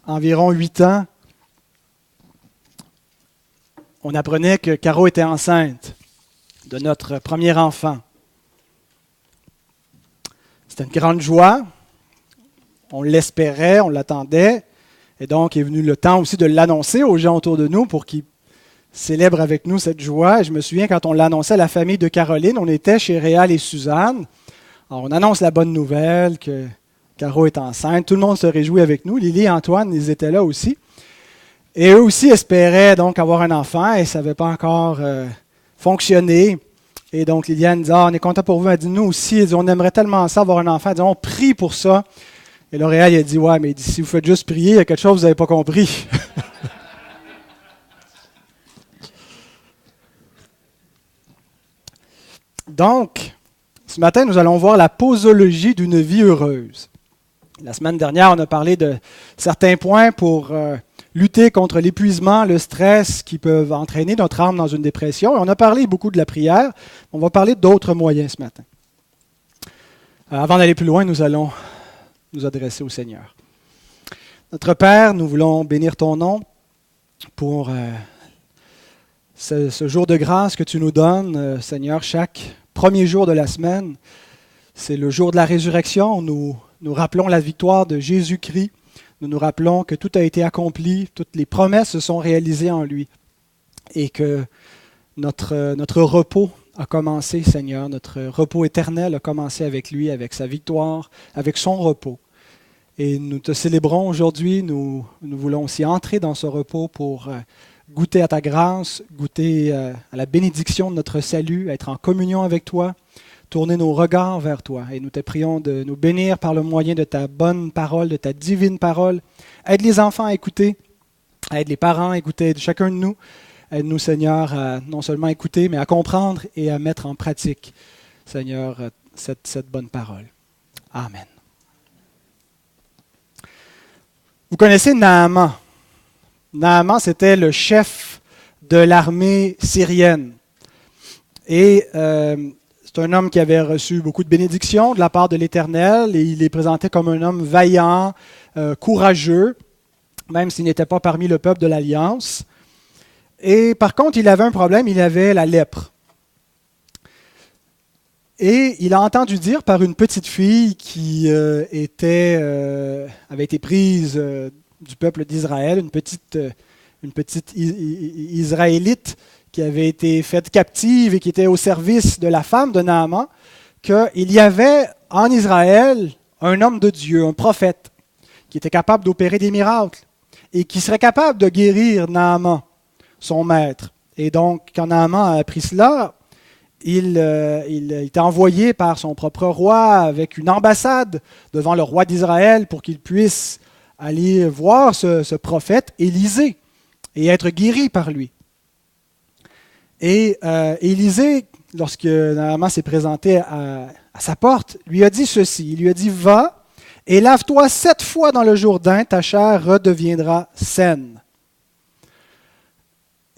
environ 8 ans, on apprenait que Caro était enceinte de notre premier enfant. C'était une grande joie. On l'espérait, on l'attendait. Et donc, est venu le temps aussi de l'annoncer aux gens autour de nous pour qu'ils célèbrent avec nous cette joie. Et je me souviens, quand on l'annonçait à la famille de Caroline, on était chez Réal et Suzanne. Alors, on annonce la bonne nouvelle que Caro est enceinte. Tout le monde se réjouit avec nous. Lily et Antoine, ils étaient là aussi. Et eux aussi espéraient donc avoir un enfant et ça n'avait pas encore fonctionné. Et donc, Liliane dit, on est content pour vous. Elle dit, nous aussi, elle dit, on aimerait tellement ça, avoir un enfant. Elle dit, on prie pour ça. Et là, Réal, il a dit, ouais, mais si vous faites juste prier, il y a quelque chose que vous n'avez pas compris. Donc, ce matin, nous allons voir la posologie d'une vie heureuse. La semaine dernière, on a parlé de certains points pour lutter contre l'épuisement, le stress qui peuvent entraîner notre âme dans une dépression. Et on a parlé beaucoup de la prière. On va parler d'autres moyens ce matin. Avant d'aller plus loin, nous allons nous adresser au Seigneur. Notre Père, nous voulons bénir ton nom pour ce jour de grâce que tu nous donnes, Seigneur, chaque premier jour de la semaine. C'est le jour de la résurrection. Nous rappelons la victoire de Jésus-Christ. Nous nous rappelons que tout a été accompli, toutes les promesses se sont réalisées en lui et que notre repos a commencé, Seigneur, notre repos éternel a commencé avec lui, avec sa victoire, avec son repos. Et nous te célébrons aujourd'hui, nous voulons aussi entrer dans ce repos pour goûter à ta grâce, goûter à la bénédiction de notre salut, être en communion avec toi, tourner nos regards vers toi. Et nous te prions de nous bénir par le moyen de ta bonne parole, de ta divine parole. Aide les enfants à écouter, aide les parents à écouter, aide chacun de nous. Aide-nous, Seigneur, à non seulement écouter, mais à comprendre et à mettre en pratique, Seigneur, cette bonne parole. Amen. Vous connaissez Naaman. Naaman, c'était le chef de l'armée syrienne. Et c'est un homme qui avait reçu beaucoup de bénédictions de la part de l'Éternel et il est présenté comme un homme vaillant, courageux, même s'il n'était pas parmi le peuple de l'Alliance. Et par contre, il avait un problème, il avait la lèpre. Et il a entendu dire par une petite fille qui avait été prise du peuple d'Israël, une petite Israélite qui avait été faite captive et qui était au service de la femme de Naaman, qu'il y avait en Israël un homme de Dieu, un prophète, qui était capable d'opérer des miracles et qui serait capable de guérir Naaman, son maître. Et donc, quand Naaman a appris cela, il était envoyé par son propre roi avec une ambassade devant le roi d'Israël pour qu'il puisse aller voir ce prophète Élisée et être guéri par lui. Et Élisée, lorsque Naaman s'est présenté à sa porte, lui a dit ceci. Il lui a dit, « Va et lave-toi 7 fois dans le Jourdain, ta chair redeviendra saine. »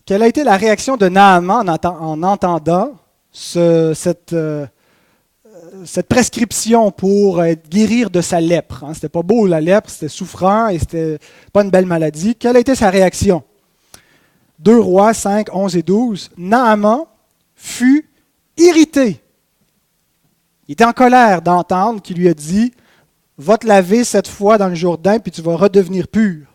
Quelle a été la réaction de Naaman en entendant cette prescription pour guérir de sa lèpre? C'était pas beau la lèpre, c'était souffrant et c'était pas une belle maladie. Quelle a été sa réaction? 2 Rois 5, 11 et 12. Naaman fut irrité. Il était en colère d'entendre qu'il lui a dit, « Va te laver 7 fois dans le Jourdain, puis tu vas redevenir pur. »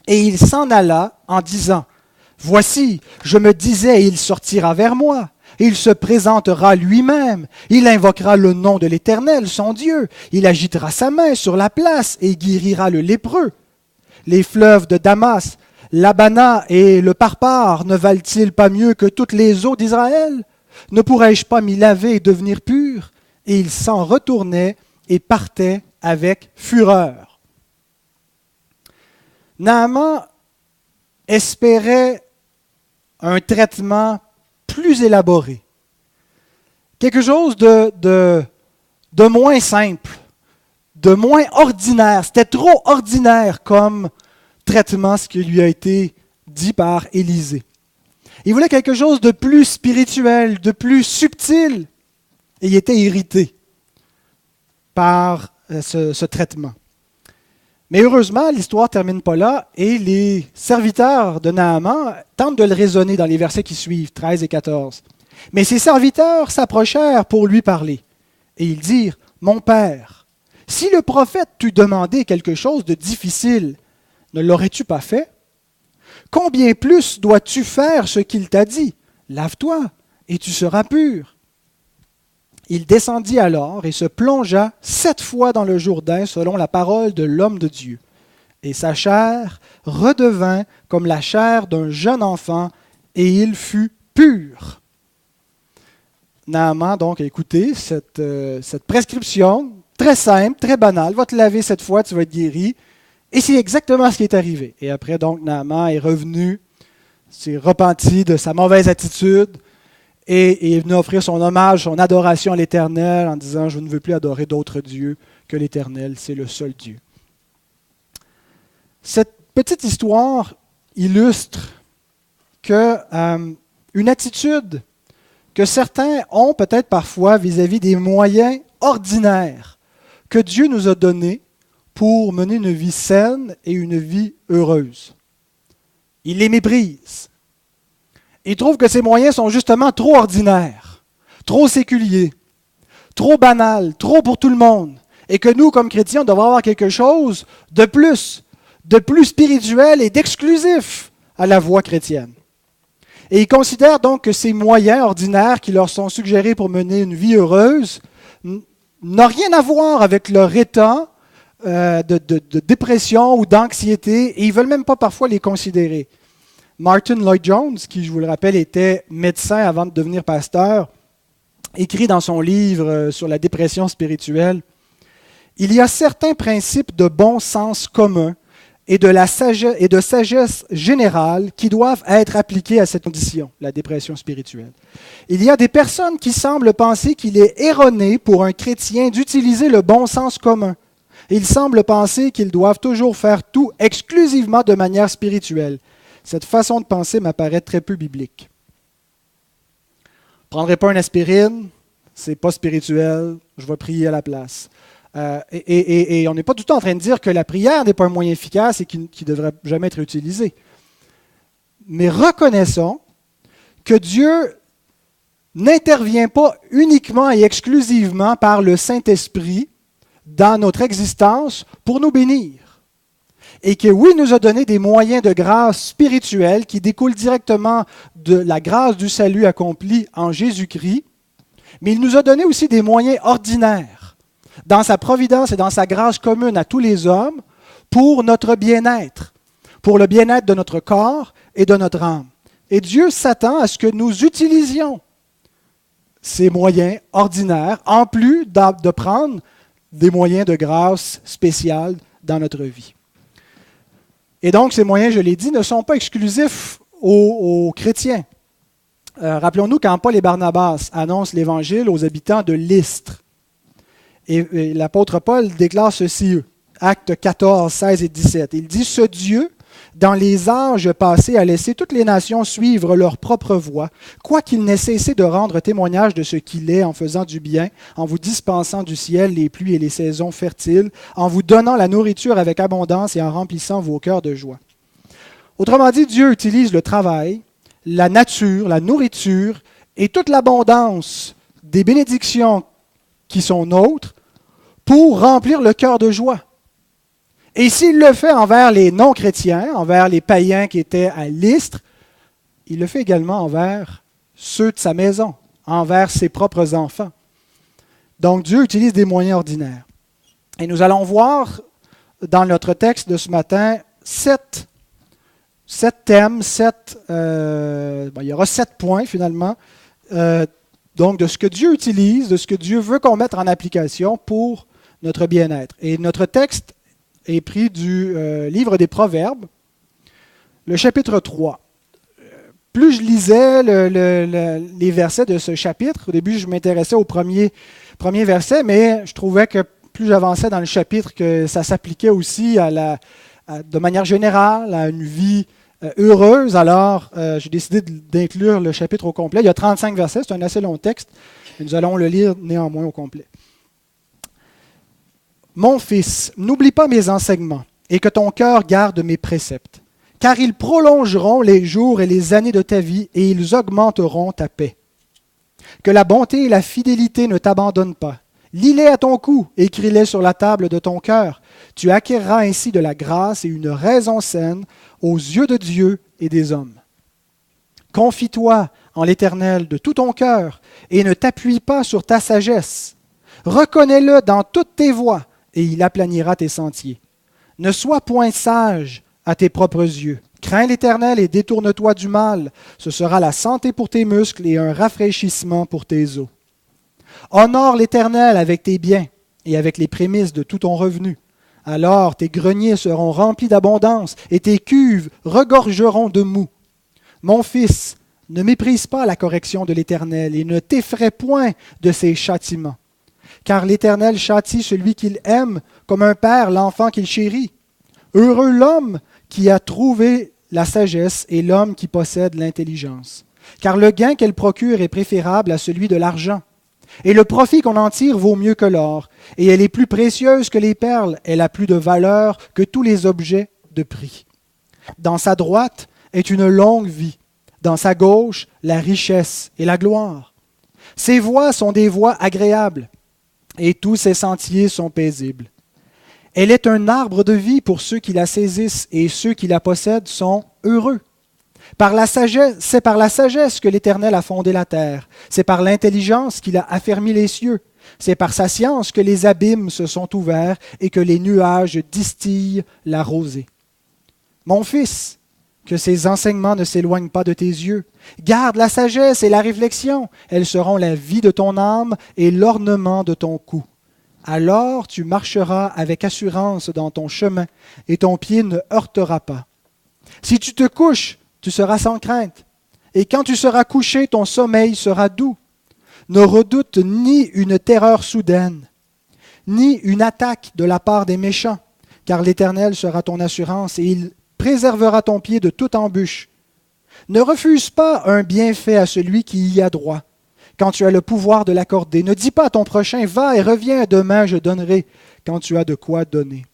Et il s'en alla en disant, « Voici, je me disais, il sortira vers moi. Il se présentera lui-même. Il invoquera le nom de l'Éternel, son Dieu. Il agitera sa main sur la place et guérira le lépreux. Les fleuves de Damas, l'Abana et le Parpar ne valent-ils pas mieux que toutes les eaux d'Israël? Ne pourrais-je pas m'y laver et devenir pur? » Et il s'en retournait et partait avec fureur. Naaman espérait un traitement plus élaboré, quelque chose de moins simple, de moins ordinaire. C'était trop ordinaire comme traitement, ce qui lui a été dit par Élisée. Il voulait quelque chose de plus spirituel, de plus subtil, et il était irrité par ce traitement. Mais heureusement, l'histoire ne termine pas là et les serviteurs de Naaman tentent de le raisonner dans les versets qui suivent, 13 et 14. Mais ses serviteurs s'approchèrent pour lui parler et ils dirent, « Mon père, si le prophète t'eût demandé quelque chose de difficile, ne l'aurais-tu pas fait? Combien plus dois-tu faire ce qu'il t'a dit? Lave-toi et tu seras pur. » Il descendit alors et se plongea 7 fois dans le Jourdain selon la parole de l'homme de Dieu. Et sa chair redevint comme la chair d'un jeune enfant et il fut pur. Naaman donc a écouté cette prescription très simple, très banale. Va te laver 7 fois, tu vas être guéri. Et c'est exactement ce qui est arrivé. Et après donc Naaman est revenu, s'est repenti de sa mauvaise attitude, et est venu offrir son hommage, son adoration à l'Éternel en disant « Je ne veux plus adorer d'autres dieux que l'Éternel, c'est le seul Dieu. » Cette petite histoire illustre une attitude que certains ont peut-être parfois vis-à-vis des moyens ordinaires que Dieu nous a donnés pour mener une vie saine et une vie heureuse. Il les méprise. Il trouve que ces moyens sont justement trop ordinaires, trop séculiers, trop banals, trop pour tout le monde, et que nous, comme chrétiens, on devrait avoir quelque chose de plus spirituel et d'exclusif à la voie chrétienne. Et il considère donc que ces moyens ordinaires qui leur sont suggérés pour mener une vie heureuse n'ont rien à voir avec leur état de dépression ou d'anxiété, et ils ne veulent même pas parfois les considérer. Martin Lloyd-Jones, qui, je vous le rappelle, était médecin avant de devenir pasteur, écrit dans son livre sur la dépression spirituelle, « Il y a certains principes de bon sens commun et de sagesse générale qui doivent être appliqués à cette condition, la dépression spirituelle. Il y a des personnes qui semblent penser qu'il est erroné pour un chrétien d'utiliser le bon sens commun. Ils semblent penser qu'ils doivent toujours faire tout exclusivement de manière spirituelle. Cette façon de penser m'apparaît très peu biblique. Je ne prendrai pas une aspirine, c'est pas spirituel, je vais prier à la place. Et on n'est pas du tout en train de dire que la prière n'est pas un moyen efficace et qui ne devrait jamais être utilisé. Mais reconnaissons que Dieu n'intervient pas uniquement et exclusivement par le Saint-Esprit dans notre existence pour nous bénir. Et que oui, il nous a donné des moyens de grâce spirituelle qui découlent directement de la grâce du salut accompli en Jésus-Christ, mais il nous a donné aussi des moyens ordinaires dans sa providence et dans sa grâce commune à tous les hommes pour notre bien-être, pour le bien-être de notre corps et de notre âme. Et Dieu s'attend à ce que nous utilisions ces moyens ordinaires, en plus de prendre des moyens de grâce spéciale dans notre vie. Et donc, ces moyens, je l'ai dit, ne sont pas exclusifs aux chrétiens. Rappelons-nous quand Paul et Barnabas annoncent l'Évangile aux habitants de Lystre. Et l'apôtre Paul déclare ceci, Actes 14, 16 et 17. Il dit « Ce Dieu, dans les âges passés, a laissé toutes les nations suivre leur propre voie, quoiqu'il n'ait cessé de rendre témoignage de ce qu'il est en faisant du bien, en vous dispensant du ciel les pluies et les saisons fertiles, en vous donnant la nourriture avec abondance et en remplissant vos cœurs de joie. » Autrement dit, Dieu utilise le travail, la nature, la nourriture et toute l'abondance des bénédictions qui sont nôtres pour remplir le cœur de joie. Et s'il le fait envers les non-chrétiens, envers les païens qui étaient à Lystre, il le fait également envers ceux de sa maison, envers ses propres enfants. Donc Dieu utilise des moyens ordinaires. Et nous allons voir dans notre texte de ce matin sept thèmes, il y aura 7 points finalement, donc de ce que Dieu utilise, de ce que Dieu veut qu'on mette en application pour notre bien-être. Et notre texte est pris du livre des Proverbes, le chapitre 3. Plus je lisais les versets de ce chapitre, au début je m'intéressais au premier verset, mais je trouvais que plus j'avançais dans le chapitre, que ça s'appliquait aussi de manière générale à une vie heureuse. Alors j'ai décidé d'inclure le chapitre au complet. Il y a 35 versets, c'est un assez long texte, mais nous allons le lire néanmoins au complet. « Mon fils, n'oublie pas mes enseignements, et que ton cœur garde mes préceptes. Car ils prolongeront les jours et les années de ta vie, et ils augmenteront ta paix. Que la bonté et la fidélité ne t'abandonnent pas. Lis-les à ton cou, écris-les sur la table de ton cœur. Tu acquerras ainsi de la grâce et une raison saine aux yeux de Dieu et des hommes. Confie-toi en l'Éternel de tout ton cœur et ne t'appuie pas sur ta sagesse. Reconnais-le dans toutes tes voies et il aplanira tes sentiers. Ne sois point sage à tes propres yeux. Crains l'Éternel et détourne-toi du mal. Ce sera la santé pour tes muscles et un rafraîchissement pour tes os. Honore l'Éternel avec tes biens et avec les prémices de tout ton revenu. Alors tes greniers seront remplis d'abondance et tes cuves regorgeront de mou. Mon fils, ne méprise pas la correction de l'Éternel et ne t'effraie point de ses châtiments. Car l'Éternel châtie celui qu'il aime comme un père l'enfant qu'il chérit. Heureux l'homme qui a trouvé la sagesse et l'homme qui possède l'intelligence. Car le gain qu'elle procure est préférable à celui de l'argent. Et le profit qu'on en tire vaut mieux que l'or. Et elle est plus précieuse que les perles. Elle a plus de valeur que tous les objets de prix. Dans sa droite est une longue vie. Dans sa gauche, la richesse et la gloire. Ses voies sont des voies agréables. Et tous ses sentiers sont paisibles. Elle est un arbre de vie pour ceux qui la saisissent, et ceux qui la possèdent sont heureux. C'est par la sagesse que l'Éternel a fondé la terre. C'est par l'intelligence qu'il a affermi les cieux. C'est par sa science que les abîmes se sont ouverts et que les nuages distillent la rosée. Mon fils, que ces enseignements ne s'éloignent pas de tes yeux. Garde la sagesse et la réflexion. Elles seront la vie de ton âme et l'ornement de ton cou. Alors tu marcheras avec assurance dans ton chemin et ton pied ne heurtera pas. Si tu te couches, tu seras sans crainte. Et quand tu seras couché, ton sommeil sera doux. Ne redoute ni une terreur soudaine, ni une attaque de la part des méchants, car l'Éternel sera ton assurance et il préservera ton pied de toute embûche. Ne refuse pas un bienfait à celui qui y a droit, quand tu as le pouvoir de l'accorder. Ne dis pas à ton prochain, va et reviens, demain je donnerai, quand tu as de quoi donner.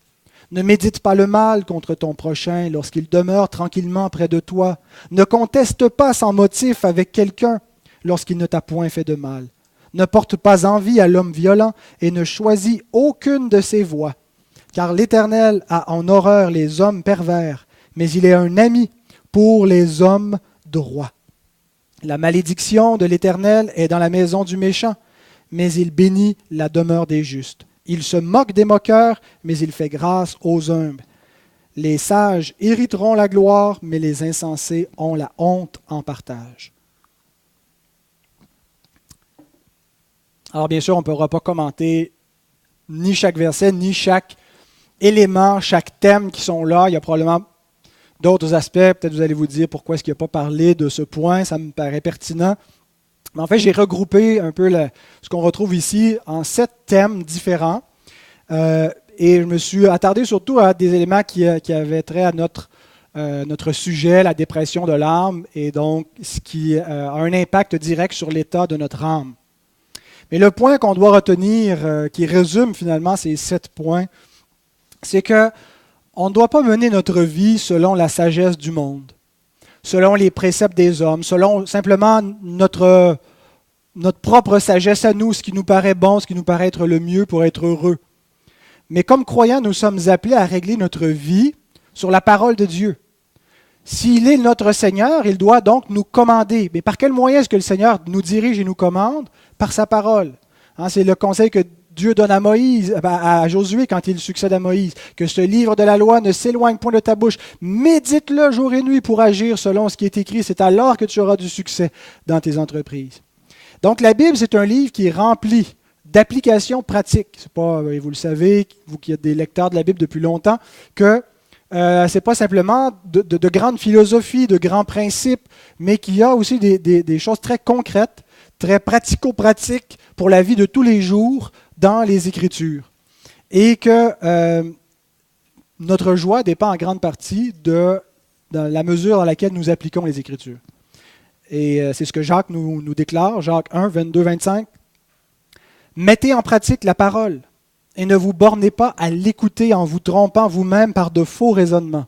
Ne médite pas le mal contre ton prochain lorsqu'il demeure tranquillement près de toi. Ne conteste pas sans motif avec quelqu'un lorsqu'il ne t'a point fait de mal. Ne porte pas envie à l'homme violent et ne choisis aucune de ses voies. Car l'Éternel a en horreur les hommes pervers, mais il est un ami pour les hommes droits. La malédiction de l'Éternel est dans la maison du méchant, mais il bénit la demeure des justes. Il se moque des moqueurs, mais il fait grâce aux humbles. Les sages hériteront la gloire, mais les insensés ont la honte en partage. Alors bien sûr, on ne pourra pas commenter ni chaque verset, ni chaque élément, chaque thème qui sont là. Il y a probablement d'autres aspects. Peut-être vous allez vous dire pourquoi est-ce qu'il n'a pas parlé de ce point. Ça me paraît pertinent. Mais en fait, j'ai regroupé un peu ce qu'on retrouve ici en 7 thèmes différents. Et je me suis attardé surtout à des éléments qui avaient trait à notre sujet, la dépression de l'âme, et donc ce qui a un impact direct sur l'état de notre âme. Mais le point qu'on doit retenir, qui résume finalement ces 7 points, c'est que on ne doit pas mener notre vie selon la sagesse du monde, selon les préceptes des hommes, selon simplement notre propre sagesse à nous, ce qui nous paraît bon, ce qui nous paraît être le mieux pour être heureux. Mais comme croyants, nous sommes appelés à régler notre vie sur la parole de Dieu. S'il est notre Seigneur, il doit donc nous commander. Mais par quel moyen est-ce que le Seigneur nous dirige et nous commande? Par sa parole. C'est le conseil que Dieu donne à Moïse, à Josué quand il succède à Moïse, que ce livre de la loi ne s'éloigne point de ta bouche. Médite-le jour et nuit pour agir selon ce qui est écrit. C'est alors que tu auras du succès dans tes entreprises. Donc la Bible, c'est un livre qui est rempli d'applications pratiques. C'est pas, vous le savez, vous qui êtes des lecteurs de la Bible depuis longtemps, que ce n'est pas simplement de grandes philosophies, de grands principes, mais qu'il y a aussi des choses très concrètes, très pratico-pratiques pour la vie de tous les jours dans les Écritures. Et que notre joie dépend en grande partie de la mesure dans laquelle nous appliquons les Écritures. Et c'est ce que Jacques nous déclare, Jacques 1, 22, 25. Mettez en pratique la parole et ne vous bornez pas à l'écouter en vous trompant vous-même par de faux raisonnements.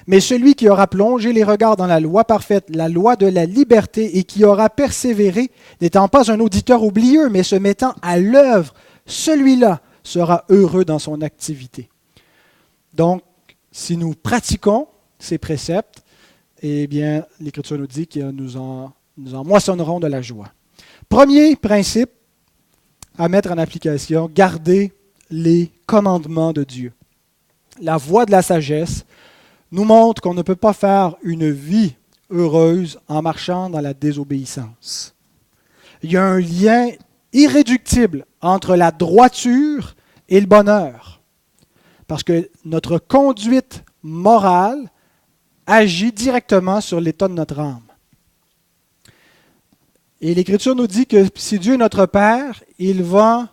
Mais celui qui aura plongé les regards dans la loi parfaite, la loi de la liberté, et qui aura persévéré, n'étant pas un auditeur oublieux, mais se mettant à l'œuvre, celui-là sera heureux dans son activité. Donc, si nous pratiquons ces préceptes, eh bien, l'Écriture nous dit que nous en moissonnerons de la joie. Premier principe à mettre en application, garder les commandements de Dieu. La voie de la sagesse nous montre qu'on ne peut pas faire une vie heureuse en marchant dans la désobéissance. Il y a un lien irréductible entre la droiture et le bonheur, parce que notre conduite morale agit directement sur l'état de notre âme. Et l'Écriture nous dit que si Dieu est notre Père, il va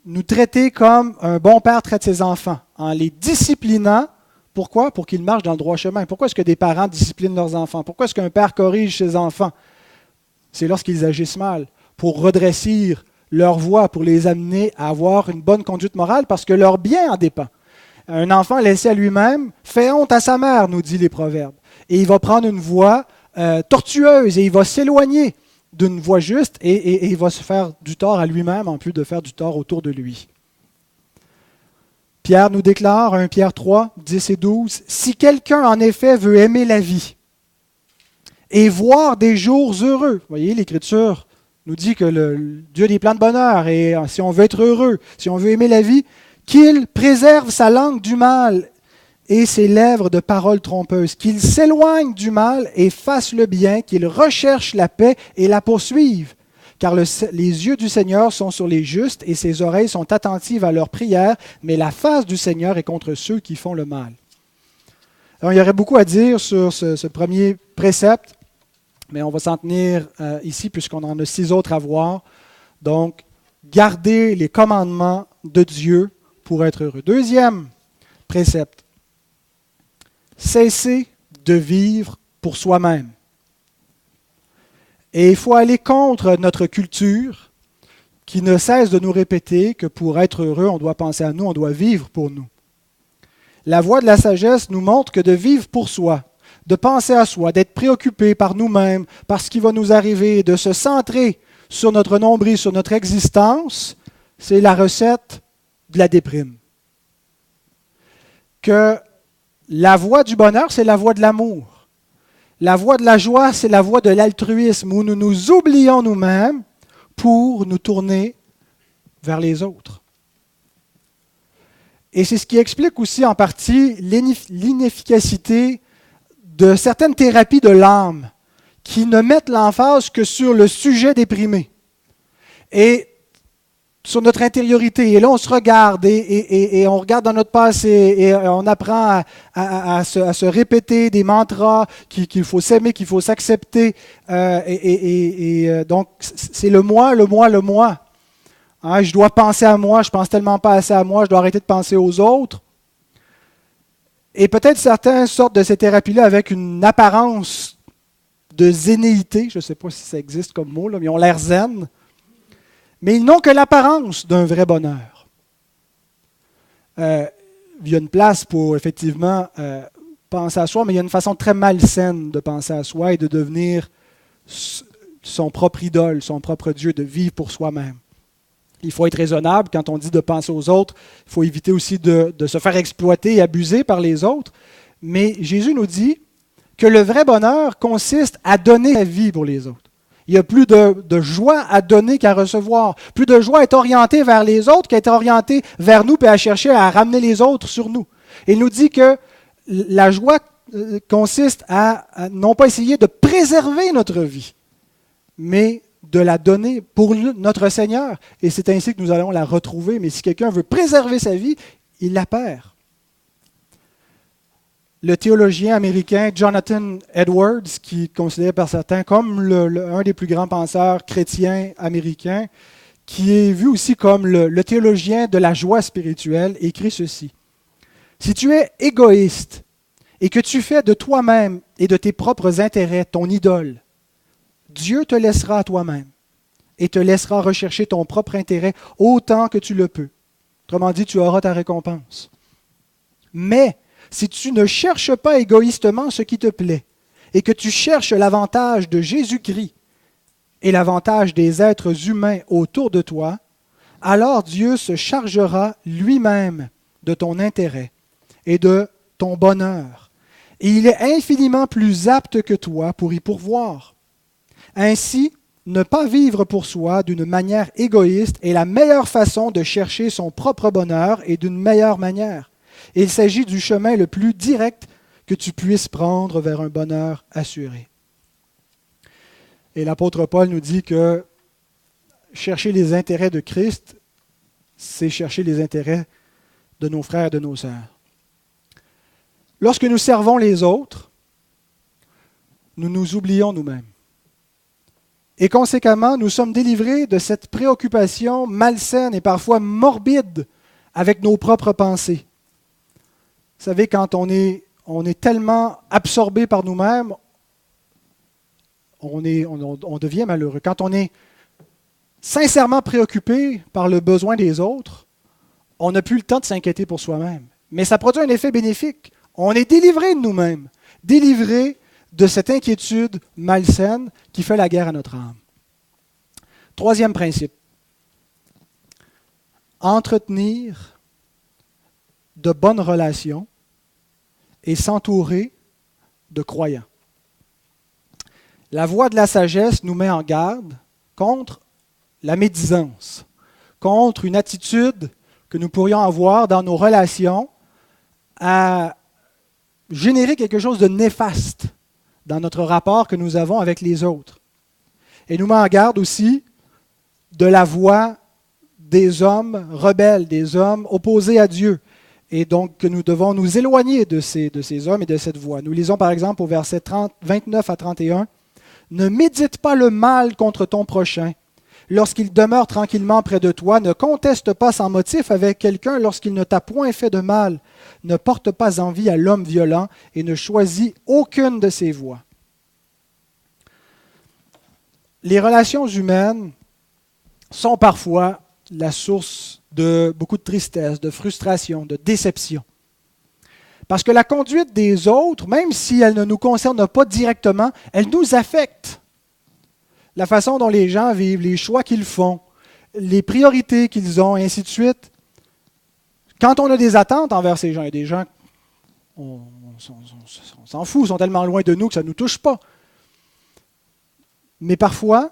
nous traiter comme un bon père traite ses enfants, en les disciplinant. Pourquoi? Pour qu'ils marchent dans le droit chemin. Pourquoi est-ce que des parents disciplinent leurs enfants? Pourquoi est-ce qu'un père corrige ses enfants? C'est lorsqu'ils agissent mal, pour redresser leur voie, pour les amener à avoir une bonne conduite morale, parce que leur bien en dépend. Un enfant laissé à lui-même fait honte à sa mère, nous dit les Proverbes. Et il va prendre une voie tortueuse et il va s'éloigner d'une voie juste et il va se faire du tort à lui-même en plus de faire du tort autour de lui. Pierre nous déclare, 1 Pierre 3, 10 et 12, « Si quelqu'un en effet veut aimer la vie et voir des jours heureux, » vous voyez, l'Écriture nous dit que Dieu a des plans de bonheur et si on veut être heureux, si on veut aimer la vie, qu'il préserve sa langue du mal et ses lèvres de paroles trompeuses, qu'il s'éloigne du mal et fasse le bien, qu'il recherche la paix et la poursuive. Car les yeux du Seigneur sont sur les justes et ses oreilles sont attentives à leurs prières, mais la face du Seigneur est contre ceux qui font le mal. Alors, il y aurait beaucoup à dire sur ce premier précepte, mais on va s'en tenir ici puisqu'on en a 6 autres à voir. Donc, garder les commandements de Dieu pour être heureux. Deuxième précepte, cesser de vivre pour soi-même. Et il faut aller contre notre culture qui ne cesse de nous répéter que pour être heureux, on doit penser à nous, on doit vivre pour nous. La voie de la sagesse nous montre que de vivre pour soi, de penser à soi, d'être préoccupé par nous-mêmes, par ce qui va nous arriver, de se centrer sur notre nombril, sur notre existence, c'est la recette de la déprime. Que la voie du bonheur, c'est la voie de l'amour. La voie de la joie, c'est la voie de l'altruisme, où nous nous oublions nous-mêmes pour nous tourner vers les autres. Et c'est ce qui explique aussi en partie l'inefficacité de certaines thérapies de l'âme qui ne mettent l'emphase que sur le sujet déprimé et sur notre intériorité. Et là, on se regarde et on regarde dans notre passé et on apprend à se répéter des mantras qu'il faut s'aimer, qu'il faut s'accepter. Donc, c'est le moi, le moi, le moi. Hein, je dois penser à moi, je pense tellement pas assez à moi, je dois arrêter de penser aux autres. Et peut-être certains sortent de ces thérapies-là avec une apparence de zénéité. Je ne sais pas si ça existe comme mot, là, mais ils ont l'air zen. Mais ils n'ont que l'apparence d'un vrai bonheur. Il y a une place pour effectivement penser à soi, mais il y a une façon très malsaine de penser à soi et de devenir son propre idole, son propre Dieu, de vivre pour soi-même. Il faut être raisonnable quand on dit de penser aux autres. Il faut éviter aussi de se faire exploiter et abuser par les autres. Mais Jésus nous dit que le vrai bonheur consiste à donner sa vie pour les autres. Il y a plus de joie à donner qu'à recevoir. Plus de joie à être orienté vers les autres qu'à être orienté vers nous et à chercher à ramener les autres sur nous. Il nous dit que la joie consiste à non pas essayer de préserver notre vie, mais de la donner pour notre Seigneur. Et c'est ainsi que nous allons la retrouver. Mais si quelqu'un veut préserver sa vie, il la perd. Le théologien américain Jonathan Edwards, qui est considéré par certains comme un des plus grands penseurs chrétiens américains, qui est vu aussi comme le théologien de la joie spirituelle, écrit ceci. « Si tu es égoïste et que tu fais de toi-même et de tes propres intérêts ton idole, Dieu te laissera à toi-même et te laissera rechercher ton propre intérêt autant que tu le peux. Autrement dit, tu auras ta récompense. Mais si tu ne cherches pas égoïstement ce qui te plaît et que tu cherches l'avantage de Jésus-Christ et l'avantage des êtres humains autour de toi, alors Dieu se chargera lui-même de ton intérêt et de ton bonheur. Et il est infiniment plus apte que toi pour y pourvoir. Ainsi, ne pas vivre pour soi d'une manière égoïste est la meilleure façon de chercher son propre bonheur et d'une meilleure manière. Et il s'agit du chemin le plus direct que tu puisses prendre vers un bonheur assuré. Et l'apôtre Paul nous dit que chercher les intérêts de Christ, c'est chercher les intérêts de nos frères et de nos sœurs. Lorsque nous servons les autres, nous nous oublions nous-mêmes. Et conséquemment, nous sommes délivrés de cette préoccupation malsaine et parfois morbide avec nos propres pensées. Vous savez, quand on est tellement absorbé par nous-mêmes, on devient malheureux. Quand on est sincèrement préoccupé par le besoin des autres, on n'a plus le temps de s'inquiéter pour soi-même. Mais ça produit un effet bénéfique. On est délivré de nous-mêmes, délivré de cette inquiétude malsaine qui fait la guerre à notre âme. Troisième principe. Entretenir de bonnes relations et s'entourer de croyants. La voie de la sagesse nous met en garde contre la médisance, contre une attitude que nous pourrions avoir dans nos relations à générer quelque chose de néfaste dans notre rapport que nous avons avec les autres. Et nous met en garde aussi de la voie des hommes rebelles, des hommes opposés à Dieu. Et donc que nous devons nous éloigner de ces hommes et de cette voie. Nous lisons par exemple au verset 29 à 31, « Ne médite pas le mal contre ton prochain. Lorsqu'il demeure tranquillement près de toi, ne conteste pas sans motif avec quelqu'un lorsqu'il ne t'a point fait de mal. Ne porte pas envie à l'homme violent et ne choisis aucune de ses voies. » Les relations humaines sont parfois la source de beaucoup de tristesse, de frustration, de déception. Parce que la conduite des autres, même si elle ne nous concerne pas directement, elle nous affecte. La façon dont les gens vivent, les choix qu'ils font, les priorités qu'ils ont, et ainsi de suite. Quand on a des attentes envers ces gens, il y a des gens, on s'en fout, ils sont tellement loin de nous que ça ne nous touche pas. Mais parfois,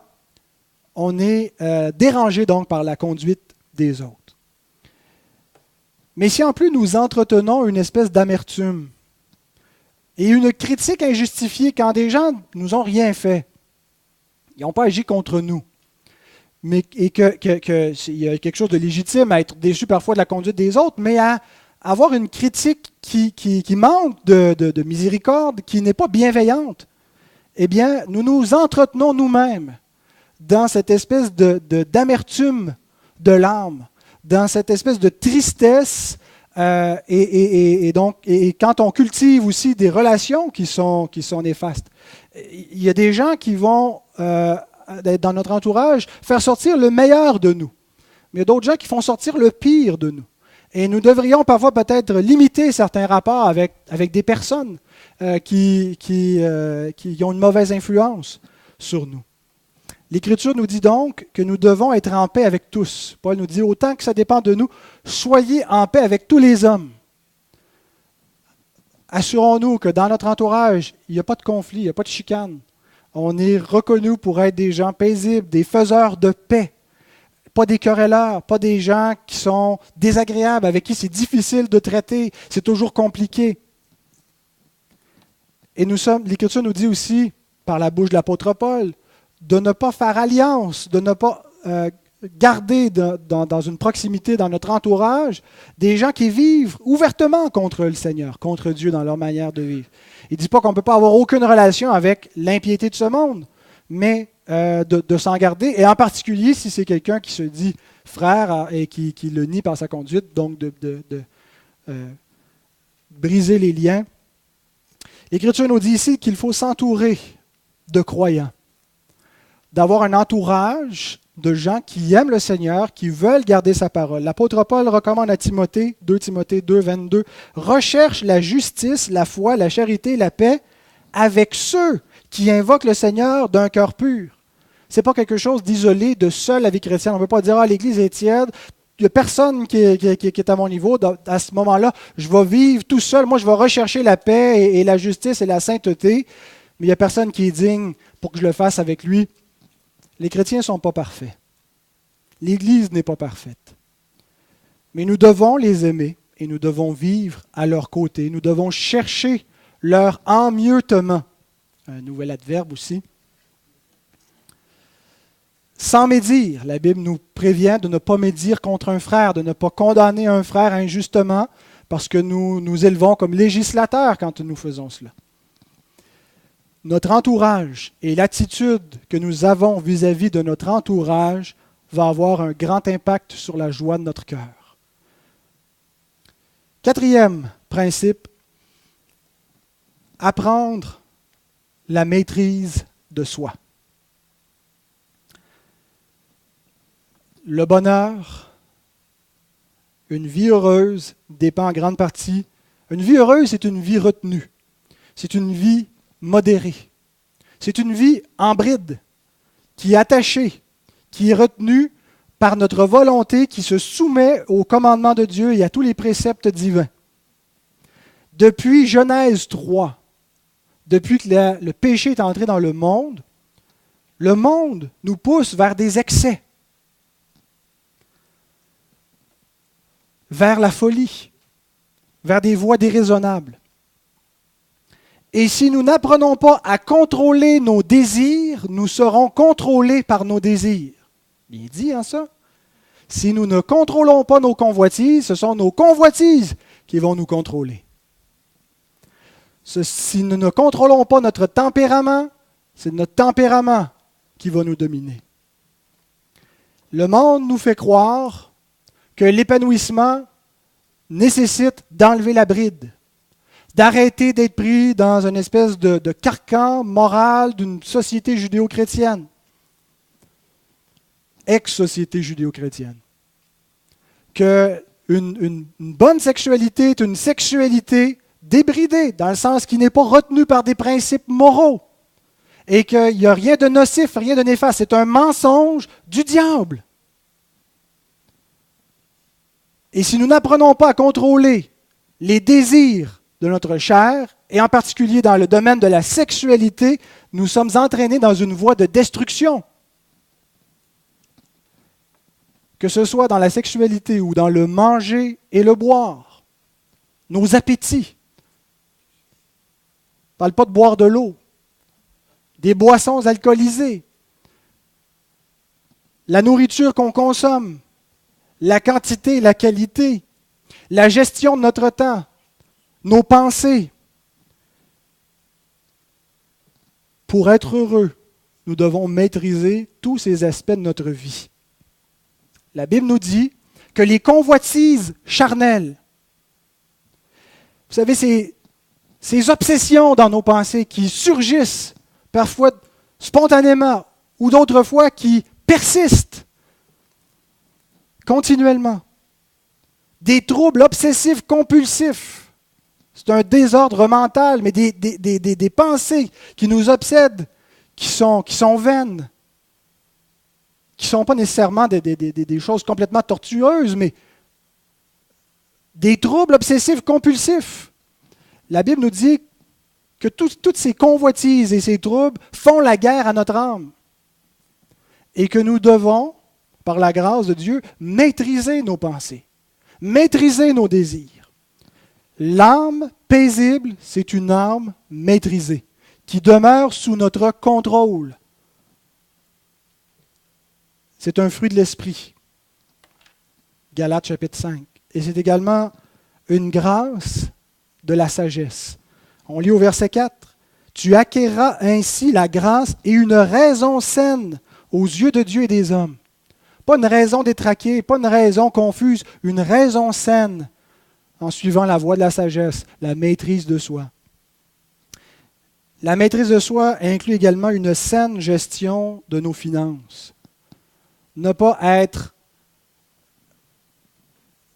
on est dérangé donc par la conduite des autres. Mais si en plus nous entretenons une espèce d'amertume et une critique injustifiée quand des gens ne nous ont rien fait, ils n'ont pas agi contre nous, mais et qu'il y a quelque chose de légitime à être déçu parfois de la conduite des autres, mais à avoir une critique qui manque de miséricorde, qui n'est pas bienveillante, eh bien, nous nous entretenons nous-mêmes dans cette espèce d'amertume de l'âme, dans cette espèce de tristesse, et quand on cultive aussi des relations qui sont néfastes. Il y a des gens qui vont, dans notre entourage, faire sortir le meilleur de nous. Mais il y a d'autres gens qui font sortir le pire de nous. Et nous devrions parfois peut-être limiter certains rapports avec des personnes qui ont une mauvaise influence sur nous. L'Écriture nous dit donc que nous devons être en paix avec tous. Paul nous dit, autant que ça dépend de nous, soyez en paix avec tous les hommes. Assurons-nous que dans notre entourage, il n'y a pas de conflit, il n'y a pas de chicane. On est reconnus pour être des gens paisibles, des faiseurs de paix. Pas des querelleurs, pas des gens qui sont désagréables, avec qui c'est difficile de traiter, c'est toujours compliqué. Et l'Écriture nous dit aussi, par la bouche de l'apôtre Paul, de ne pas faire alliance, de ne pas garder dans une proximité, dans notre entourage, des gens qui vivent ouvertement contre le Seigneur, contre Dieu dans leur manière de vivre. Il ne dit pas qu'on ne peut pas avoir aucune relation avec l'impiété de ce monde, mais de s'en garder, et en particulier si c'est quelqu'un qui se dit frère et qui le nie par sa conduite, donc de briser les liens. L'Écriture nous dit ici qu'il faut s'entourer de croyants, d'avoir un entourage de gens qui aiment le Seigneur, qui veulent garder sa parole. L'apôtre Paul recommande à Timothée, 2 Timothée 2, 22, « Recherche la justice, la foi, la charité, la paix avec ceux qui invoquent le Seigneur d'un cœur pur. » Ce n'est pas quelque chose d'isolé, de seul la vie chrétienne. On ne peut pas dire « Ah, l'Église est tiède, il n'y a personne qui est à mon niveau. À ce moment-là, je vais vivre tout seul. Moi, je vais rechercher la paix et la justice et la sainteté. Mais il n'y a personne qui est digne pour que je le fasse avec lui. » Les chrétiens ne sont pas parfaits. L'Église n'est pas parfaite. Mais nous devons les aimer et nous devons vivre à leur côté. Nous devons chercher leur emmieutement. Un nouvel adverbe aussi. Sans médire, la Bible nous prévient de ne pas médire contre un frère, de ne pas condamner un frère injustement, parce que nous nous élevons comme législateurs quand nous faisons cela. Notre entourage et l'attitude que nous avons vis-à-vis de notre entourage va avoir un grand impact sur la joie de notre cœur. Quatrième principe, apprendre la maîtrise de soi. Le bonheur, une vie heureuse dépend en grande partie. Une vie heureuse, c'est une vie retenue. C'est une vie modérée. C'est une vie en bride, qui est attachée, qui est retenue par notre volonté, qui se soumet au commandement de Dieu et à tous les préceptes divins. Depuis Genèse 3, depuis que le péché est entré dans le monde nous pousse vers des excès, vers la folie, vers des voies déraisonnables. Et si nous n'apprenons pas à contrôler nos désirs, nous serons contrôlés par nos désirs. Bien dit, hein, ça? Si nous ne contrôlons pas nos convoitises, ce sont nos convoitises qui vont nous contrôler. Si nous ne contrôlons pas notre tempérament, c'est notre tempérament qui va nous dominer. Le monde nous fait croire que l'épanouissement nécessite d'enlever la bride, d'arrêter d'être pris dans une espèce de carcan moral d'une société judéo-chrétienne, ex-société judéo-chrétienne. Qu'une bonne sexualité est une sexualité débridée, dans le sens qui n'est pas retenue par des principes moraux, et qu'il n'y a rien de nocif, rien de néfaste. C'est un mensonge du diable. Et si nous n'apprenons pas à contrôler les désirs de notre chair, et en particulier dans le domaine de la sexualité, nous sommes entraînés dans une voie de destruction. Que ce soit dans la sexualité ou dans le manger et le boire, nos appétits. Je ne parle pas de boire de l'eau, des boissons alcoolisées, la nourriture qu'on consomme, la quantité, la qualité, la gestion de notre temps, nos pensées. Pour être heureux, nous devons maîtriser tous ces aspects de notre vie. La Bible nous dit que les convoitises charnelles, vous savez, ces obsessions dans nos pensées qui surgissent parfois spontanément ou d'autres fois qui persistent continuellement. Des troubles obsessifs compulsifs. C'est un désordre mental, mais des pensées qui nous obsèdent, qui sont vaines, qui ne sont pas nécessairement des choses complètement tortueuses, mais des troubles obsessifs compulsifs. La Bible nous dit que toutes ces convoitises et ces troubles font la guerre à notre âme. Et que nous devons, par la grâce de Dieu, maîtriser nos pensées, maîtriser nos désirs. L'âme paisible, c'est une âme maîtrisée, qui demeure sous notre contrôle. C'est un fruit de l'esprit. Galates chapitre 5. Et c'est également une grâce de la sagesse. On lit au verset 4. « Tu acquerras ainsi la grâce et une raison saine aux yeux de Dieu et des hommes. » Pas une raison détraquée, pas une raison confuse, une raison saine en suivant la voie de la sagesse, la maîtrise de soi. La maîtrise de soi inclut également une saine gestion de nos finances. ne pas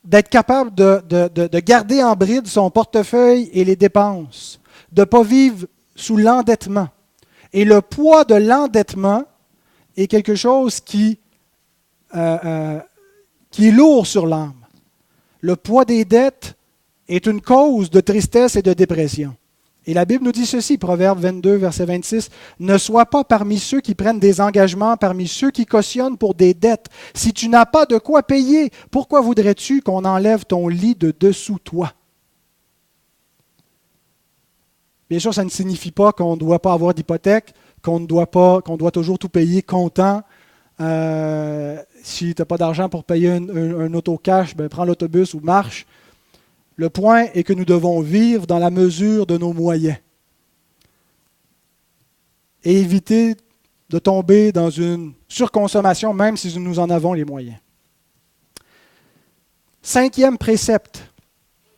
d'être capable de garder en bride son portefeuille et les dépenses, de ne pas vivre sous l'endettement. Et le poids de l'endettement est quelque chose qui est lourd sur l'âme. Le poids des dettes est une cause de tristesse et de dépression. Et la Bible nous dit ceci, Proverbe 22, verset 26, « Ne sois pas parmi ceux qui prennent des engagements, parmi ceux qui cautionnent pour des dettes. Si tu n'as pas de quoi payer, pourquoi voudrais-tu qu'on enlève ton lit de dessous toi? » Bien sûr, ça ne signifie pas qu'on ne doit pas avoir d'hypothèque, qu'on doit toujours tout payer comptant. Si tu n'as pas d'argent pour payer un auto-cash, ben prends l'autobus ou marche. Le point est que nous devons vivre dans la mesure de nos moyens et éviter de tomber dans une surconsommation, même si nous en avons les moyens. 5e précepte,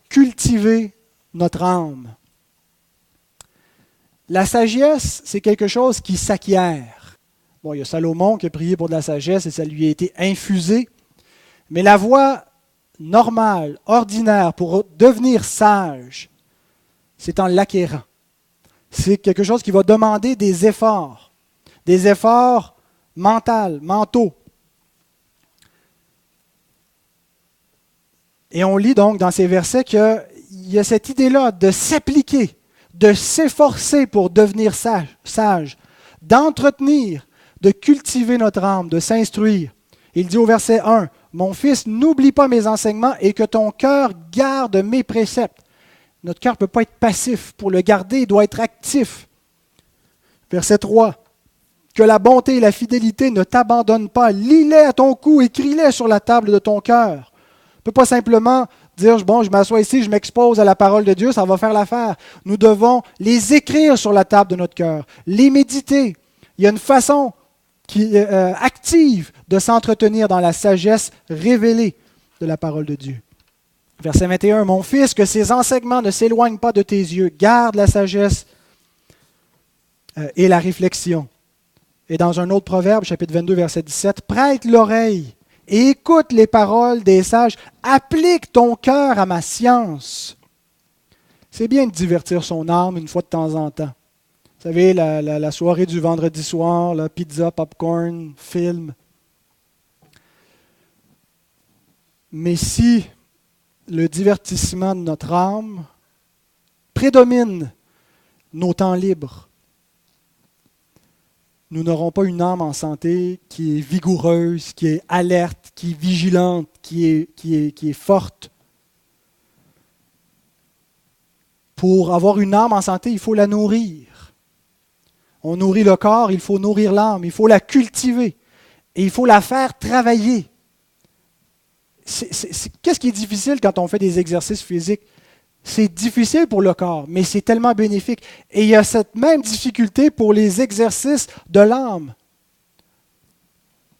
cultiver notre âme. La sagesse, c'est quelque chose qui s'acquiert. Bon, il y a Salomon qui a prié pour de la sagesse et ça lui a été infusé, mais la voie normale, ordinaire, pour devenir sage, c'est en l'acquérant. C'est quelque chose qui va demander des efforts mentaux. Et on lit donc dans ces versets qu'il y a cette idée-là de s'appliquer, de s'efforcer pour devenir sage, d'entretenir, de cultiver notre âme, de s'instruire. Il dit au verset 1, « Mon fils, n'oublie pas mes enseignements et que ton cœur garde mes préceptes. » Notre cœur ne peut pas être passif. Pour le garder, il doit être actif. Verset 3, « Que la bonté et la fidélité ne t'abandonnent pas. Lis-les à ton cou, écris-les sur la table de ton cœur. » On ne peut pas simplement dire, bon, je m'assois ici, je m'expose à la parole de Dieu, ça va faire l'affaire. Nous devons les écrire sur la table de notre cœur, les méditer. Il y a une façon qui est active de s'entretenir dans la sagesse révélée de la parole de Dieu. Verset 21, « Mon fils, que ces enseignements ne s'éloignent pas de tes yeux. Garde la sagesse et la réflexion. » Et dans un autre proverbe, chapitre 22, verset 17, « Prête l'oreille et écoute les paroles des sages. Applique ton cœur à ma science. » C'est bien de divertir son âme une fois de temps en temps. Vous savez, la soirée du vendredi soir, la pizza, popcorn, film. Mais si le divertissement de notre âme prédomine nos temps libres, nous n'aurons pas une âme en santé qui est vigoureuse, qui est alerte, qui est vigilante, qui est forte. Pour avoir une âme en santé, il faut la nourrir. On nourrit le corps, il faut nourrir l'âme, il faut la cultiver et il faut la faire travailler. Qu'est-ce qui est difficile quand on fait des exercices physiques? C'est difficile pour le corps, mais c'est tellement bénéfique. Et il y a cette même difficulté pour les exercices de l'âme,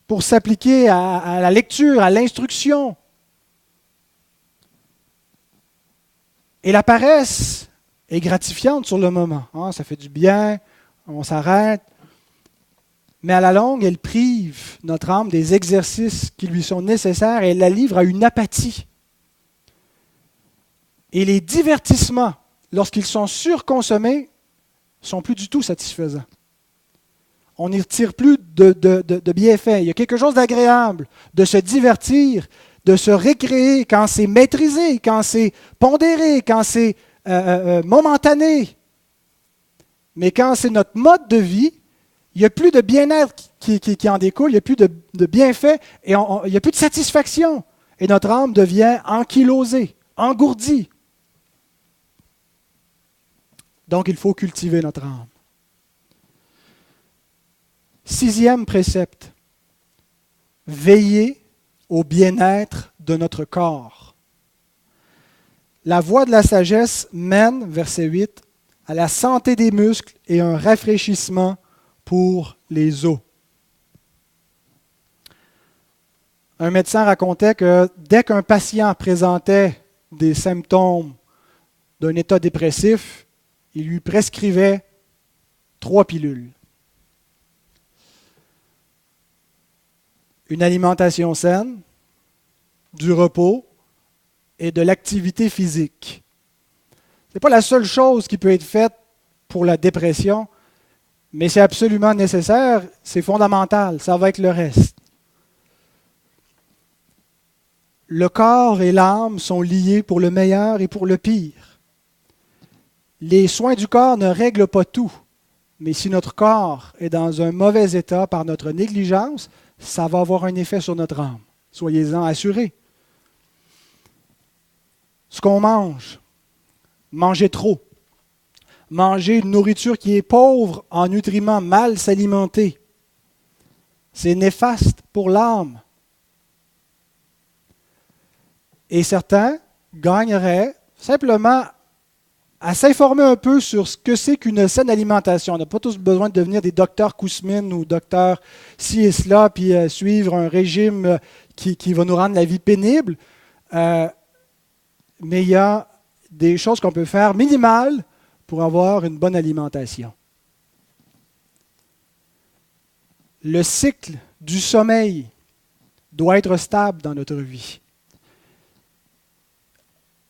pour s'appliquer à la lecture, à l'instruction. Et la paresse est gratifiante sur le moment. Ça fait du bien, on s'arrête. Mais à la longue, elle prive notre âme des exercices qui lui sont nécessaires et elle la livre à une apathie. Et les divertissements, lorsqu'ils sont surconsommés, ne sont plus du tout satisfaisants. On n'y retire plus de bienfaits. Il y a quelque chose d'agréable de se divertir, de se récréer quand c'est maîtrisé, quand c'est pondéré, quand c'est momentané. Mais quand c'est notre mode de vie, il n'y a plus de bien-être qui en découle, il n'y a plus de bienfaits et il n'y a plus de satisfaction. Et notre âme devient ankylosée, engourdie. Donc, il faut cultiver notre âme. 6e précepte, veiller au bien-être de notre corps. La voie de la sagesse mène, verset 8, à la santé des muscles et un rafraîchissement pour les os. Un médecin racontait que dès qu'un patient présentait des symptômes d'un état dépressif, il lui prescrivait 3 pilules. une alimentation saine, du repos et de l'activité physique. Ce n'est pas la seule chose qui peut être faite pour la dépression, mais c'est absolument nécessaire, c'est fondamental, ça va être le reste. Le corps et l'âme sont liés pour le meilleur et pour le pire. Les soins du corps ne règlent pas tout, mais si notre corps est dans un mauvais état par notre négligence, ça va avoir un effet sur notre âme. Soyez-en assurés. Ce qu'on mange, manger trop, manger une nourriture qui est pauvre en nutriments, mal s'alimenter, c'est néfaste pour l'âme. Et certains gagneraient simplement à s'informer un peu sur ce que c'est qu'une saine alimentation. On n'a pas tous besoin de devenir des docteurs Kousmine ou docteurs ci et cela, puis suivre un régime qui va nous rendre la vie pénible. Mais il y a des choses qu'on peut faire minimales pour avoir une bonne alimentation. Le cycle du sommeil doit être stable dans notre vie.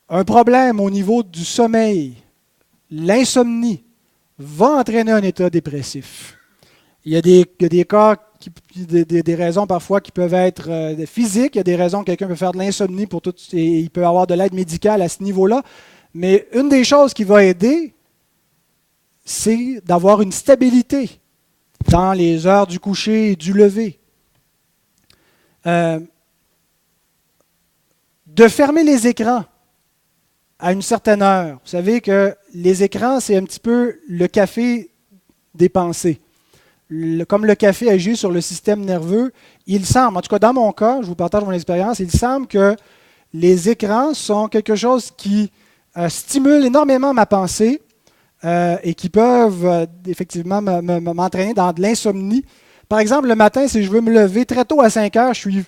Un problème au niveau du sommeil, l'insomnie, va entraîner un état dépressif. Il y a des cas, des raisons parfois qui peuvent être physiques, il y a des raisons que quelqu'un peut faire de l'insomnie pour tout, et il peut avoir de l'aide médicale à ce niveau-là. Mais une des choses qui va aider, c'est d'avoir une stabilité dans les heures du coucher et du lever. De fermer les écrans à une certaine heure. Vous savez que les écrans, c'est un petit peu le café des pensées. Comme le café agit sur le système nerveux, il semble, en tout cas dans mon cas, je vous partage mon expérience, il semble que les écrans sont quelque chose qui stimule énormément ma pensée et qui peuvent effectivement m'entraîner dans de l'insomnie. Par exemple, le matin, si je veux me lever très tôt à 5 heures, je suis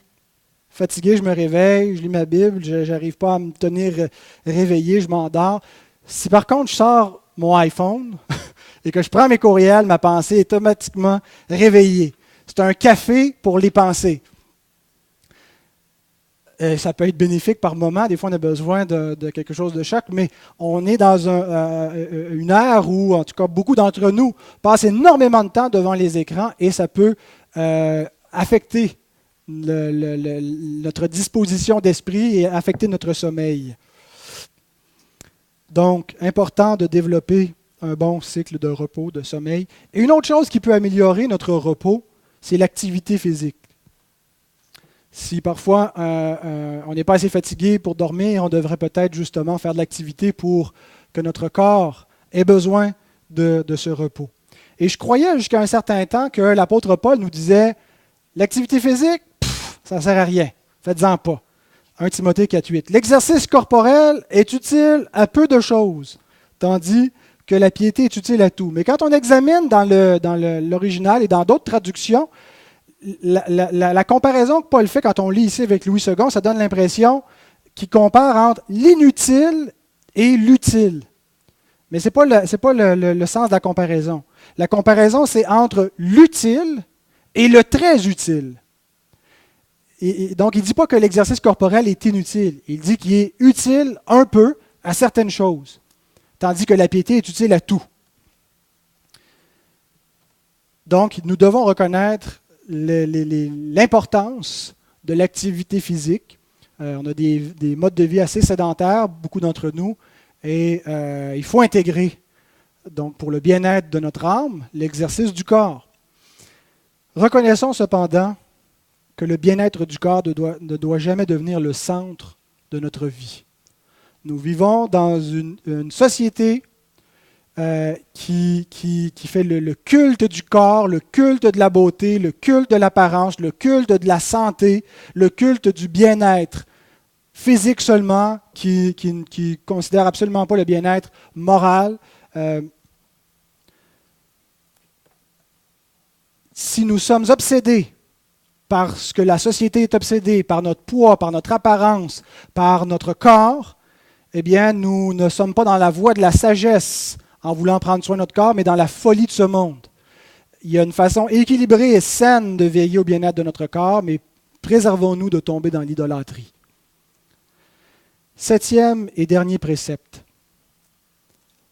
fatigué, je me réveille, je lis ma Bible, je n'arrive pas à me tenir réveillé, je m'endors. Si par contre je sors mon iPhone et que je prends mes courriels, ma pensée est automatiquement réveillée. C'est un café pour les pensées. Ça peut être bénéfique par moment, des fois on a besoin de quelque chose de choc, mais on est dans une ère où, en tout cas, beaucoup d'entre nous passent énormément de temps devant les écrans et ça peut affecter notre disposition d'esprit et affecter notre sommeil. Donc, important de développer un bon cycle de repos, de sommeil. Et une autre chose qui peut améliorer notre repos, c'est l'activité physique. Si parfois on n'est pas assez fatigué pour dormir, on devrait peut-être justement faire de l'activité pour que notre corps ait besoin de ce repos. Et je croyais jusqu'à un certain temps que l'apôtre Paul nous disait « L'activité physique, ça ne sert à rien. Faites-en pas. » 1 Timothée 4,8. L'exercice corporel est utile à peu de choses, tandis que la piété est utile à tout. Mais quand on examine dans l'original et dans d'autres traductions, la comparaison que Paul fait quand on lit ici avec Louis II, ça donne l'impression qu'il compare entre l'inutile et l'utile. Mais ce n'est pas le sens de la comparaison. La comparaison, c'est entre l'utile et le très utile. Et donc, il ne dit pas que l'exercice corporel est inutile. Il dit qu'il est utile un peu à certaines choses, tandis que la piété est utile à tout. Donc, nous devons reconnaître l'importance de l'activité physique. On a des modes de vie assez sédentaires, beaucoup d'entre nous, et il faut intégrer, donc pour le bien-être de notre âme, l'exercice du corps. Reconnaissons cependant que le bien-être du corps ne doit jamais devenir le centre de notre vie. Nous vivons dans une société qui fait le culte du corps, le culte de la beauté, le culte de l'apparence, le culte de la santé, le culte du bien-être physique seulement, qui considère absolument pas le bien-être moral. Si nous sommes obsédés par ce que la société est obsédée, par notre poids, par notre apparence, par notre corps, eh bien, nous ne sommes pas dans la voie de la sagesse en voulant prendre soin de notre corps, mais dans la folie de ce monde. Il y a une façon équilibrée et saine de veiller au bien-être de notre corps, mais Préservons-nous de tomber dans l'idolâtrie. 7e et dernier précepte.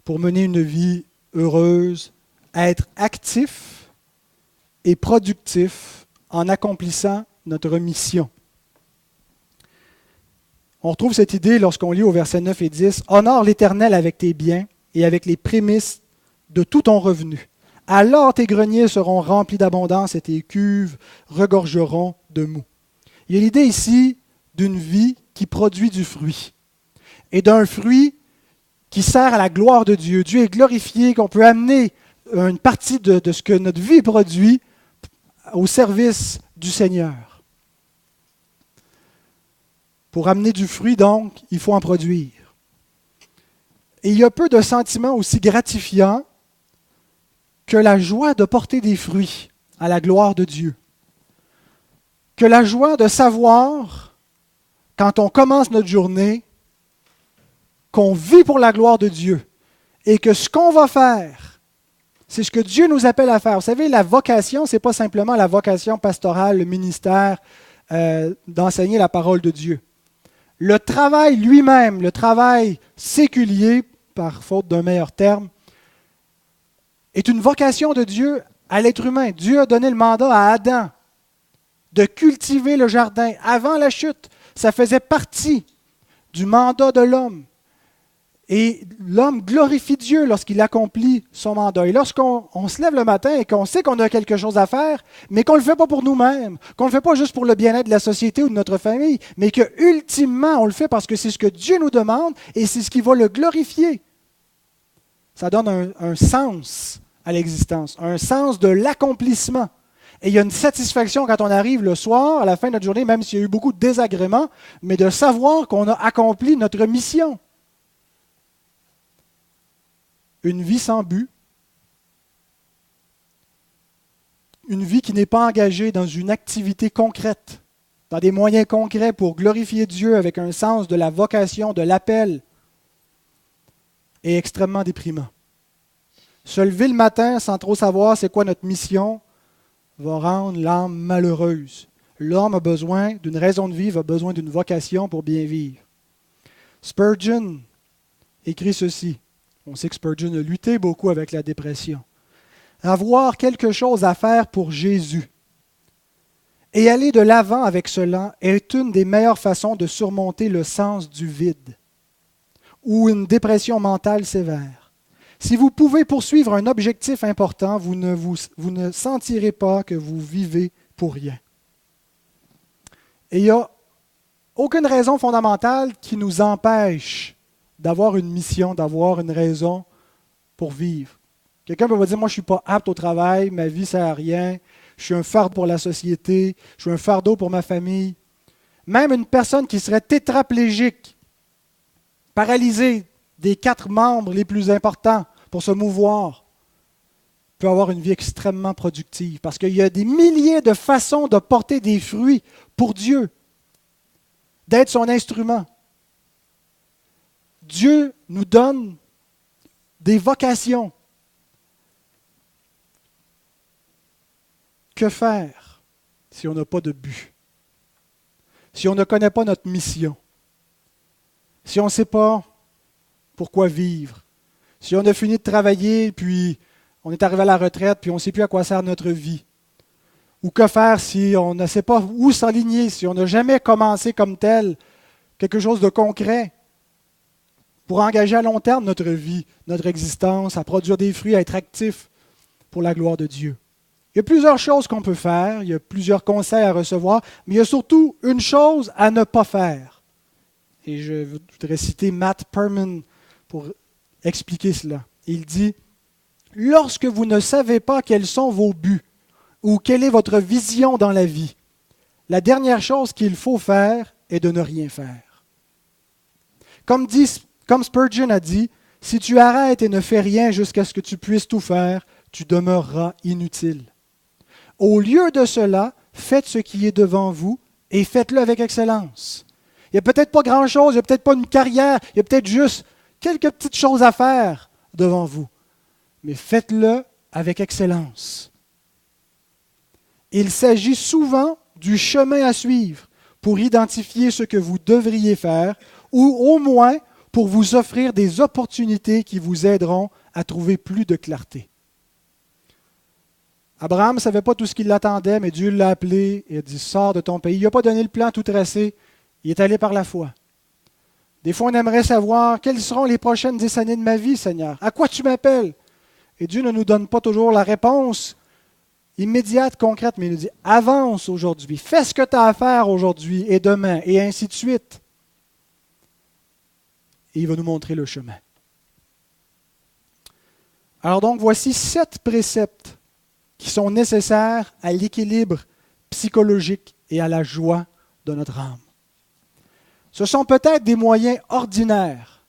Pour mener une vie heureuse, être actif et productif en accomplissant notre mission. On retrouve cette idée lorsqu'on lit au verset 9 et 10. « Honore l'Éternel avec tes biens et avec les prémices de tout ton revenu. Alors tes greniers seront remplis d'abondance et tes cuves regorgeront de mou. » Il y a l'idée ici d'une vie qui produit du fruit et d'un fruit qui sert à la gloire de Dieu. Dieu est glorifié, qu'on peut amener une partie de ce que notre vie produit au service du Seigneur. Pour amener du fruit, donc, il faut en produire. Et il y a peu de sentiments aussi gratifiants que la joie de porter des fruits à la gloire de Dieu. Que la joie de savoir, quand on commence notre journée, qu'on vit pour la gloire de Dieu et que ce qu'on va faire, c'est ce que Dieu nous appelle à faire. Vous savez, la vocation, ce n'est pas simplement la vocation pastorale, le ministère d'enseigner la parole de Dieu. Le travail lui-même, le travail séculier, par faute d'un meilleur terme, est une vocation de Dieu à l'être humain. Dieu a donné le mandat à Adam de cultiver le jardin. Avant la chute, ça faisait partie du mandat de l'homme. Et l'homme glorifie Dieu lorsqu'il accomplit son mandat. Et lorsqu'on se lève le matin et qu'on sait qu'on a quelque chose à faire, mais qu'on ne le fait pas pour nous-mêmes, qu'on ne le fait pas juste pour le bien-être de la société ou de notre famille, mais que ultimement on le fait parce que c'est ce que Dieu nous demande et c'est ce qui va le glorifier. Ça donne un sens à l'existence, un sens de l'accomplissement. Et il y a une satisfaction quand on arrive le soir, à la fin de notre journée, même s'il y a eu beaucoup de désagréments, mais de savoir qu'on a accompli notre mission. Une vie sans but, une vie qui n'est pas engagée dans une activité concrète, dans des moyens concrets pour glorifier Dieu avec un sens de la vocation, de l'appel, est extrêmement déprimant. Se lever le matin sans trop savoir c'est quoi notre mission va rendre l'âme malheureuse. L'homme a besoin d'une raison de vivre, a besoin d'une vocation pour bien vivre. Spurgeon écrit ceci. On sait que Spurgeon a lutté beaucoup avec la dépression. Avoir quelque chose à faire pour Jésus et aller de l'avant avec cela est une des meilleures façons de surmonter le sens du vide ou une dépression mentale sévère. Si vous pouvez poursuivre un objectif important, vous ne sentirez pas que vous vivez pour rien. Et il n'y a aucune raison fondamentale qui nous empêche d'avoir une mission, d'avoir une raison pour vivre. Quelqu'un peut me dire, moi je ne suis pas apte au travail, ma vie ne sert à rien, je suis un fardeau pour la société, je suis un fardeau pour ma famille. Même une personne qui serait tétraplégique, paralysée des 4 membres les plus importants pour se mouvoir, peut avoir une vie extrêmement productive parce qu'il y a des milliers de façons de porter des fruits pour Dieu, d'être son instrument. Dieu nous donne des vocations. Que faire si on n'a pas de but? Si on ne connaît pas notre mission? Si on ne sait pas pourquoi vivre? Si on a fini de travailler, puis on est arrivé à la retraite, puis on ne sait plus à quoi sert notre vie? Ou que faire si on ne sait pas où s'aligner, si on n'a jamais commencé comme tel quelque chose de concret pour engager à long terme notre vie, notre existence, à produire des fruits, à être actif pour la gloire de Dieu. Il y a plusieurs choses qu'on peut faire, il y a plusieurs conseils à recevoir, mais il y a surtout une chose à ne pas faire. Et je voudrais citer Matt Perman pour expliquer cela. Il dit, « Lorsque vous ne savez pas quels sont vos buts ou quelle est votre vision dans la vie, la dernière chose qu'il faut faire est de ne rien faire. » Comme Spurgeon a dit, « Si tu arrêtes et ne fais rien jusqu'à ce que tu puisses tout faire, tu demeureras inutile. Au lieu de cela, faites ce qui est devant vous et faites-le avec excellence. » Il n'y a peut-être pas grand-chose, il n'y a peut-être pas une carrière, il y a peut-être juste quelques petites choses à faire devant vous. Mais faites-le avec excellence. Il s'agit souvent du chemin à suivre pour identifier ce que vous devriez faire ou au moins pour vous offrir des opportunités qui vous aideront à trouver plus de clarté. Abraham ne savait pas tout ce qui l'attendait, mais Dieu l'a appelé et a dit « Sors de ton pays ». Il n'a pas donné le plan tout tracé, il est allé par la foi. Des fois, on aimerait savoir quelles seront les prochaines 10 années de ma vie, Seigneur. À quoi tu m'appelles? Et Dieu ne nous donne pas toujours la réponse immédiate, concrète, mais il nous dit avance aujourd'hui, fais ce que tu as à faire aujourd'hui et demain, et ainsi de suite. Et il va nous montrer le chemin. Alors donc, voici 7 préceptes qui sont nécessaires à l'équilibre psychologique et à la joie de notre âme. Ce sont peut-être des moyens ordinaires,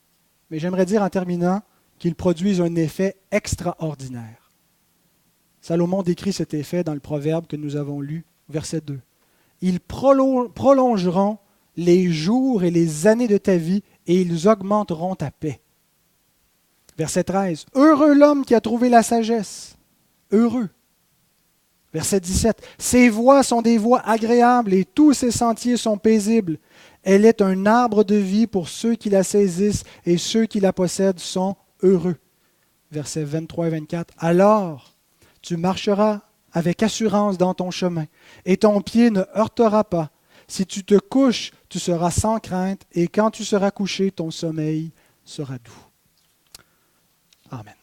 mais j'aimerais dire en terminant qu'ils produisent un effet extraordinaire. Salomon décrit cet effet dans le proverbe que nous avons lu, verset 2. Ils prolongeront les jours et les années de ta vie et ils augmenteront ta paix. Verset 13. Heureux l'homme qui a trouvé la sagesse. Heureux. Verset 17. Ses voies sont des voies agréables et tous ses sentiers sont paisibles. Elle est un arbre de vie pour ceux qui la saisissent et ceux qui la possèdent sont heureux. Versets 23 et 24. Alors, tu marcheras avec assurance dans ton chemin et ton pied ne heurtera pas. Si tu te couches, tu seras sans crainte et quand tu seras couché, ton sommeil sera doux. Amen.